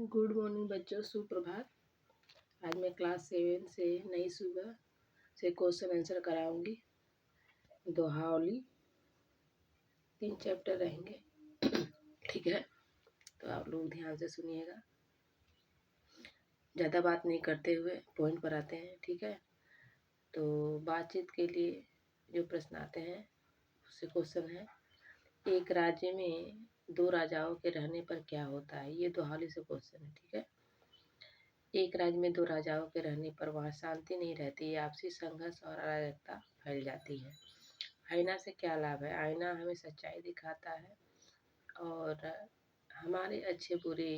Good morning बच्चों, सुप्रभात। आज मैं क्लास 7 से नई सुबह से क्वेश्चन आंसर कराऊंगी। दोहावली 3 चैप्टर रहेंगे। ठीक है, तो आप लोग ध्यान से सुनिएगा। ज़्यादा बात नहीं करते हुए पॉइंट पर आते हैं। ठीक है, तो बातचीत के लिए जो प्रश्न आते हैं उससे क्वेश्चन है, एक राज्य में 2 राजाओं के रहने पर क्या होता है। ये दोहावली से क्वेश्चन है। ठीक है, एक राज्य में 2 राजाओं के रहने पर वहाँ शांति नहीं रहती, आपसी संघर्ष और अराजकता फैल जाती है। आईना से क्या लाभ है। आईना हमें सच्चाई दिखाता है और हमारे अच्छे बुरे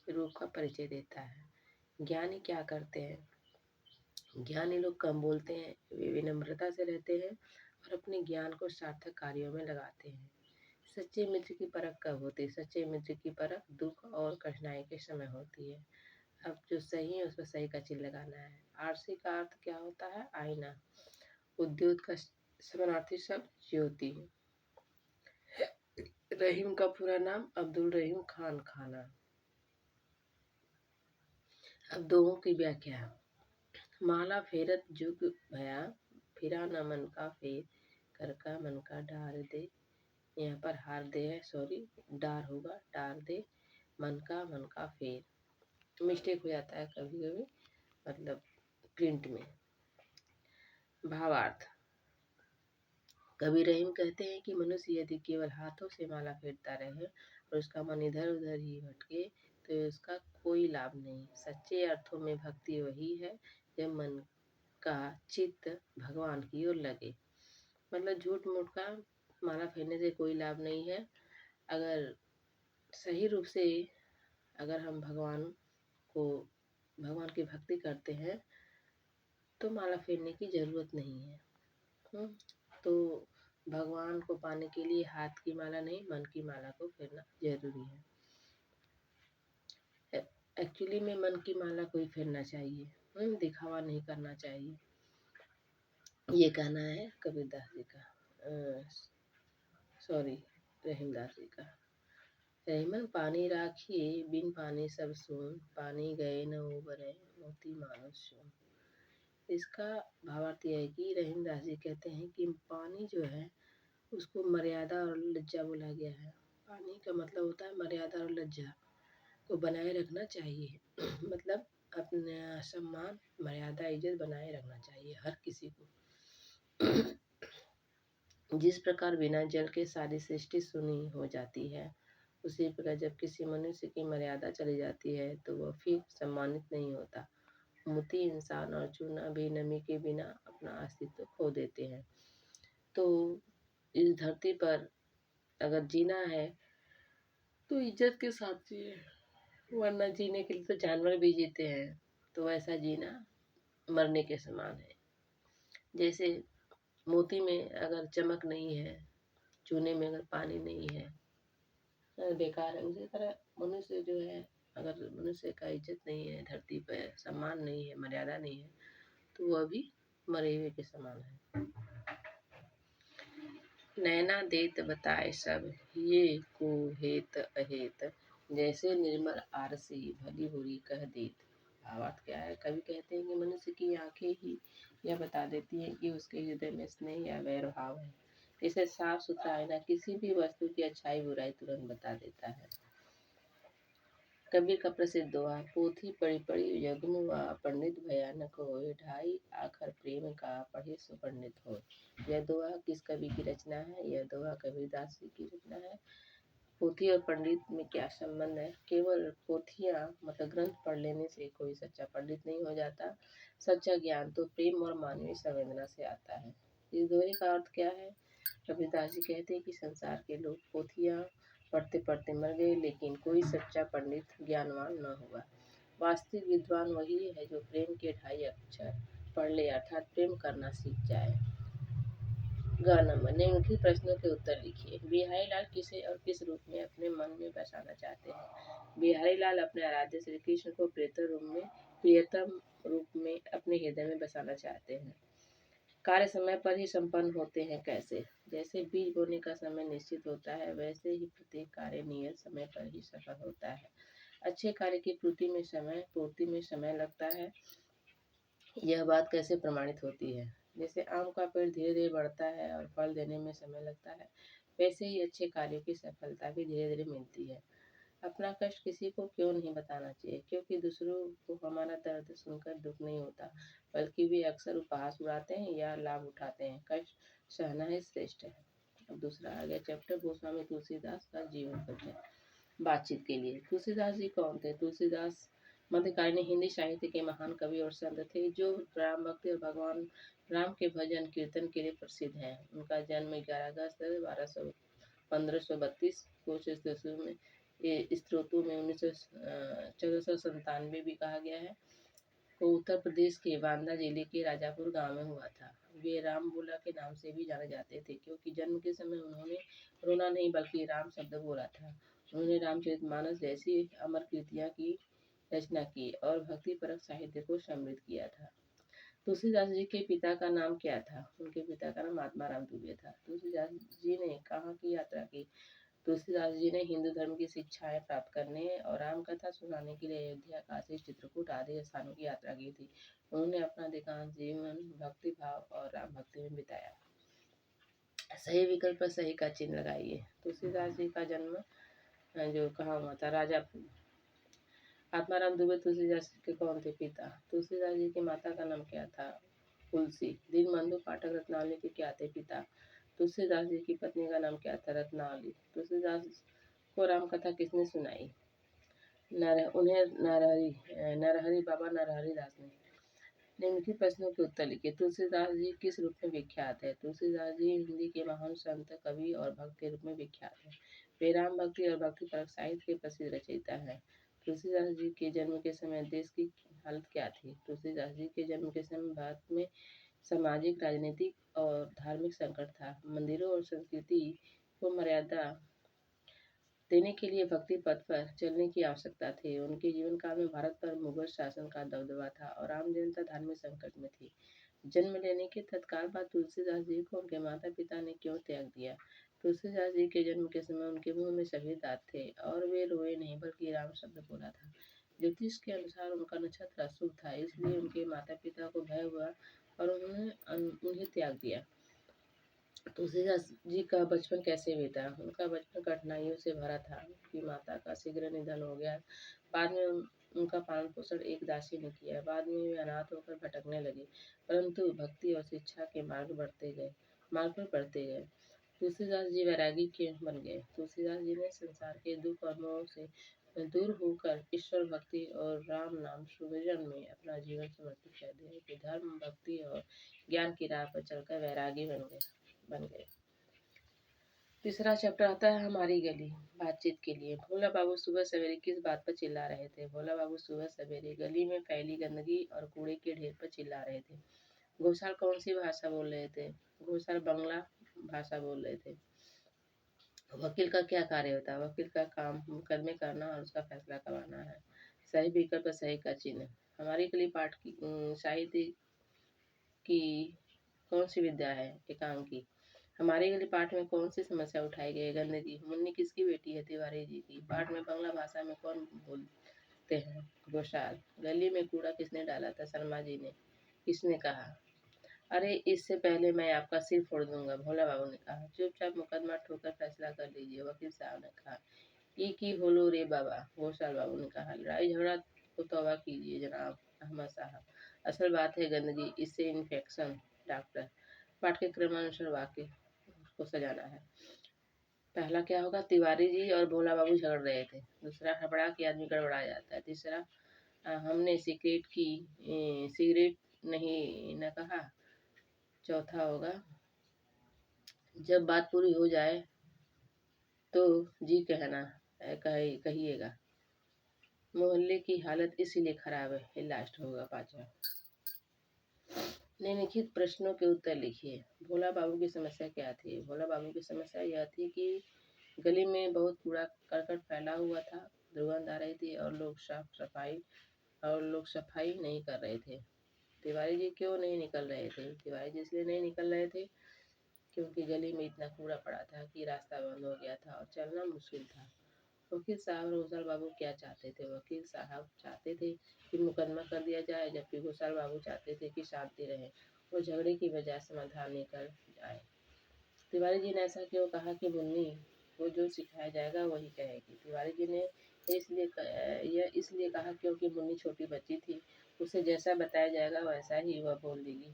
रूप का परिचय देता है। ज्ञानी क्या करते हैं। ज्ञानी लोग कम बोलते हैं, वे विनम्रता से रहते हैं और अपने ज्ञान को सार्थक कार्यों में लगाते हैं। सच्चे मित्र की परख कब होती है। सच्चे मित्र की परख दुख और कठिनाई के समय होती है। अब जो सही है उस पर सही का चिन्ह लगाना है। आरसी का अर्थ क्या होता है। आईना। उद्योग का समानार्थी शब्द ज्योति। रहीम का पूरा नाम अब्दुल रहीम खान खाना। अब दोहों की व्याख्या। माला फेरत जुग भया, फिरा न मन का फेर, कर का मन का डार दे। यहाँ पर हार दे है, सॉरी डार होगा, डार दे। मन का फेर मिस्टेक हो जाता है कभी कभी, मतलब प्रिंट में। भावार्थ। कवि रहीम कहते हैं कि मनुष्य यदि केवल हाथों से माला फेरता रहे और उसका मन इधर उधर ही भटके तो उसका कोई लाभ नहीं। सच्चे अर्थों में भक्ति वही है जब मन का चित्त भगवान की ओर लगे। मतलब झूठ मूठ का माला फेरने से कोई लाभ नहीं है। अगर सही रूप से अगर हम भगवान की भक्ति करते हैं तो माला फेरने की ज़रूरत नहीं है। तो भगवान को पाने के लिए हाथ की माला नहीं, मन की माला को फेरना जरूरी है। एक्चुअली में मन की माला को ही फेरना चाहिए, दिखावा नहीं करना चाहिए। ये कहना है कबीरदास जी का, सॉरी रहीमदास जी का। रहीमन पानी राखिए बिन पानी सब सून, पानी गए न उबरे मोती मानुष सून। इसका भावार्थ यह है कि रहीमदास जी कहते हैं कि पानी जो है उसको मर्यादा और लज्जा बोला गया है। पानी का मतलब होता है मर्यादा और लज्जा को बनाए रखना चाहिए। मतलब अपना सम्मान मर्यादा इज्जत बनाए रखना चाहिए हर किसी को। जिस प्रकार बिना जल के सारी सृष्टि सुनी हो जाती है, उसी प्रकार जब किसी मनुष्य की मर्यादा चली जाती है तो वह फिर सम्मानित नहीं होता। मोती इंसान और चूना भी नमी के बिना अपना अस्तित्व खो देते हैं। तो इस धरती पर अगर जीना है तो इज्जत के साथ जिए, वरना जीने के लिए तो जानवर भी जीते हैं, तो वैसा जीना मरने के समान है। जैसे मोती में अगर चमक नहीं है, चूने में अगर पानी नहीं है, बेकार है। उसी तरह मनुष्य जो है, अगर मनुष्य का इज्जत नहीं है, धरती पर सम्मान नहीं है, मर्यादा नहीं है, तो वह भी मरे हुए के समान है। नैना देत बताए सब, ये को हेत अहेत, जैसे निर्मल आरसी भली बुरी कह देत। भावार्थ क्या है। कवि कहते हैं कि मनुष्य की आंखें ही यह बता देती हैं कि उसके हृदय में स्नेह या वैर भाव है। इसे साफ सुथरा आईना किसी भी वस्तु की अच्छाई बुराई तुरंत बता देता है। कबीर का प्रसिद्ध दोहा, पोथी पढ़ी पढ़ी जगमु हुआ, पंडित भयानक होए, ढाई आखर प्रेम का पढ़े सो पंडित हो। यह दोहा किस कवि की रचना है। यह दोहा कबीरदास जी की रचना है। पोथी और पंडित में क्या संबंध है। केवल पोथियाँ मतलब ग्रंथ पढ़ लेने से कोई सच्चा पंडित नहीं हो जाता। सच्चा ज्ञान तो प्रेम और मानवीय संवेदना से आता है। इस दोहे का अर्थ क्या है। कबीरदास जी कहते हैं कि संसार के लोग पोथियाँ पढ़ते पढ़ते मर गए, लेकिन कोई सच्चा पंडित ज्ञानवान न हुआ। वास्तविक विद्वान वही है जो प्रेम के 2.5 अक्षर पढ़ ले, अर्थात प्रेम करना सीख जाए। ग नंबर, निम्नलिखित प्रश्नों के उत्तर लिखिए। बिहारी लाल किसे और किस रूप में अपने मन में बसाना चाहते हैं। बिहारी लाल अपने आराध्य श्री कृष्ण को प्रियतम रूप में अपने हृदय में बसाना चाहते हैं। कार्य समय पर ही संपन्न होते हैं कैसे। जैसे बीज बोने का समय निश्चित होता है, वैसे ही प्रत्येक कार्य नियत समय पर ही सफल होता है। अच्छे कार्य की पूर्ति में समय लगता है। यह बात कैसे प्रमाणित होती है? जैसे आम का पेड़ धीरे धीरे बढ़ता है और फल देने में समय लगता है, वैसे ही अच्छे कार्यों की सफलता भी धीरे धीरे मिलती है। अपना कष्ट किसी को क्यों नहीं बताना चाहिए, क्योंकि दूसरों को हमारा दर्द सुनकर दुख नहीं होता, बल्कि वे अक्सर उपहास उड़ाते हैं या लाभ उठाते हैं। कष्ट सहना ही श्रेष्ठ है। अब दूसरा आ गया चैप्टर, गोस्वामी तुलसीदास का जीवन परिचय। बातचीत के लिए तुलसीदास जी कौन थे? तुलसीदास मध्यकालीन हिंदी साहित्य के महान कवि और संत थे, जो राम भक्ति और भगवान राम के भजन कीर्तन के लिए प्रसिद्ध हैं। उनका जन्म 11 अगस्त 1532 कुछ स्त्रोतों में 1497 भी कहा गया है, को उत्तर प्रदेश के बांदा जिले के राजापुर गांव में हुआ था। वे राम बोला के नाम से भी जाने जाते थे, क्योंकि जन्म के समय उन्होंने रोना नहीं बल्कि राम शब्द बोला था। उन्होंने रामचरितमानस जैसी अमर कृतियां की रचना की और भक्ति परक साहित्य को समृद्ध किया था। तुलसीदास जी के पिता का नाम क्या था? उनके पिता का नाम आत्मा राम दुबे था। तुलसीदास जी ने कहाँ की यात्रा की? तुलसीदास जी ने हिंदू धर्म की शिक्षाएं प्राप्त करने और राम कथा सुनाने के लिए अयोध्या, काशी, चित्रकूट आदि स्थानों की यात्रा की थी। उन्होंने अपना अधिकांश जीवन भक्ति भाव और राम भक्ति में बिताया। सही विकल्प पर सही का चिन्ह लगाइए। तुलसीदास जी का जन्म जो कहाँ हुआ था? राजापुर। आत्माराम दुबे तुलसीदास के कौन थे? पिता। तुलसीदास जी की माता का नाम क्या था? तुलसी। दीनबंधु पाठक रत्नावली के क्या थे? पिता। तुलसीदास जी की पत्नी का नाम क्या था? रत्नावली। तुलसीदास को राम कथा किसने सुनाई? उन्हें नरहरि बाबा नरहरि दास ने। निम्नलिखित प्रश्नों के उत्तर लिखिए। तुलसीदास जी किस रूप में विख्यात है? तुलसीदास जी हिंदी के महान संत, कवि और भक्त के रूप में विख्यात है। वे राम भक्ति और भक्ति परक साहित्य के प्रसिद्ध रचयिता है। तुलसीदास जी के जन्म के समय देश की हालत क्या थी? तुलसीदास जी के जन्म के समय भारत में सामाजिक, राजनीतिक और धार्मिक संकट था। मंदिरों और संस्कृति को मर्यादा देने के लिए भक्ति पथ पर चलने की आवश्यकता थी। उनके जीवन काल में भारत पर मुगल शासन का दबदबा था और आम जनता धार्मिक संकट में थी। जन्म लेने के तत्काल बाद तुलसीदास जी को उनके माता पिता ने क्यों त्याग दिया? तुलसीदास जी के जन्म के समय उनके मुंह में सभी दांत थे और वे रोए नहीं बल्कि राम शब्द बोला था। ज्योतिष के अनुसार उनका नक्षत्र अशुभ था, इसलिए उनके माता पिता को भय हुआ और उन्होंने उन्हें त्याग दिया। तुलसीदास जी का बचपन कैसे बीता? उनका बचपन कठिनाइयों से भरा था। उनकी माता का शीघ्र निधन हो गया। बाद में उनका पालन पोषण एक दासी ने किया। बाद में वे अनाथ होकर भटकने लगे, परंतु भक्ति और शिक्षा के मार्ग पर बढ़ते गए। तुलसीदास जी वैरागी क्यों बन गए? तुलसीदास जी ने संसार के दुख और मोह से दूर होकर ईश्वर भक्ति और राम नाम सुमिरन में अपना जीवन समर्पित कर दिया। वे धर्म, भक्ति और ज्ञान की राह पर चलकर वैरागी बन गए। तीसरा चैप्टर आता है हमारी गली। बातचीत के लिए भोला बाबू सुबह सवेरे किस बात पर चिल्ला रहे थे? भोला बाबू सुबह सवेरे गली में फैली गंदगी और कूड़े के ढेर पर चिल्ला रहे थे। घोषाल कौन सी भाषा बोल रहे थे? घोषाल बांग्ला भाषा बोल रहे थे। वकील का क्या कार्य होता है? वकील का काम मुकदमे करना और उसका फैसला करवाना है। सही विकल्प पर सही का चिन्ह। हमारी गली पाठ की साहित्य की कौन सी विद्या है? एकांकी। हमारे गली पाठ में कौन सी समस्या उठाई गई? गंदगी। मुन्नी किसकी बेटी है? तिवारी जी की। पाठ में बांग्ला भाषा में कौन बोलते हैं? घोषाल। गली में कूड़ा किसने डाला था? शर्मा जी ने। किसने कहा? अरे इससे पहले मैं आपका सिर फोड़ दूंगा, भोला बाबू ने कहा। चुपचाप मुकदमा ठोकर फैसला कर लीजिए, वकील साहब ने कहा। ये की होलो रे बाबा, घोषाल बाबू ने कहा। लड़ाई झगड़ा को तौबा कीजिए जनाब अहमद साहब, असल बात है गंदगी, इससे इन्फेक्शन। डॉक्टर। पाठ्यक्रमानुसार वाक्य को सजाना है। पहला क्या होगा? तिवारी जी और भोला बाबू झगड़ रहे थे। दूसरा, हड़बड़ा के आदमी गड़बड़ा जाता है। तीसरा, हमने सिगरेट नहीं न कहा। चौथा होगा, जब बात पूरी हो जाए तो जी कहिएगा। मोहल्ले की हालत इसीलिए खराब है। ये लास्ट होगा पांचवा। निम्नलिखित प्रश्नों के उत्तर लिखिए। भोला बाबू की समस्या क्या थी? भोला बाबू की समस्या यह थी कि गली में बहुत कूड़ा करकट फैला हुआ था, दुर्गंध आ रही थी और लोग सफाई नहीं कर रहे थे। तिवारी जी क्यों नहीं निकल रहे थे? तिवारी जी इसलिए नहीं निकल रहे थे क्योंकि गली में इतना कूड़ा पड़ा था कि रास्ता बंद हो गया था और चलना मुश्किल था। वकील साहब और घोषाल बाबू क्या चाहते थे? वकील साहब चाहते थे कि मुकदमा कर दिया जाए, जबकि घोषाल बाबू चाहते थे कि शांति रहे और झगड़े की बजाय समाधान निकल जाए। तिवारी जी ने ऐसा क्यों कहा कि मुन्नी को जो सिखाया जाएगा वही कहेगी? तिवारी जी ने यह इसलिए कहा क्योंकि मुन्नी छोटी बच्ची थी, उसे जैसा बताया जाएगा वैसा ही वह बोल देगी।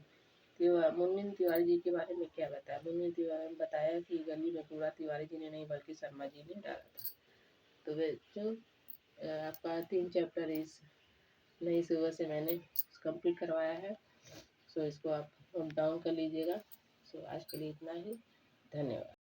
मुन्नी ने तिवारी जी के बारे में क्या बताया? मुन्नी ने तिवारी ने बताया कि गली में कूड़ा तिवारी जी ने नहीं बल्कि शर्मा जी ने डाला था। तो बच्चों, आपका 3 चैप्टर इस नई सुबह से मैंने कंप्लीट करवाया है, सो इसको आप नोट डाउन कर लीजिएगा। सो आज के लिए इतना ही। धन्यवाद।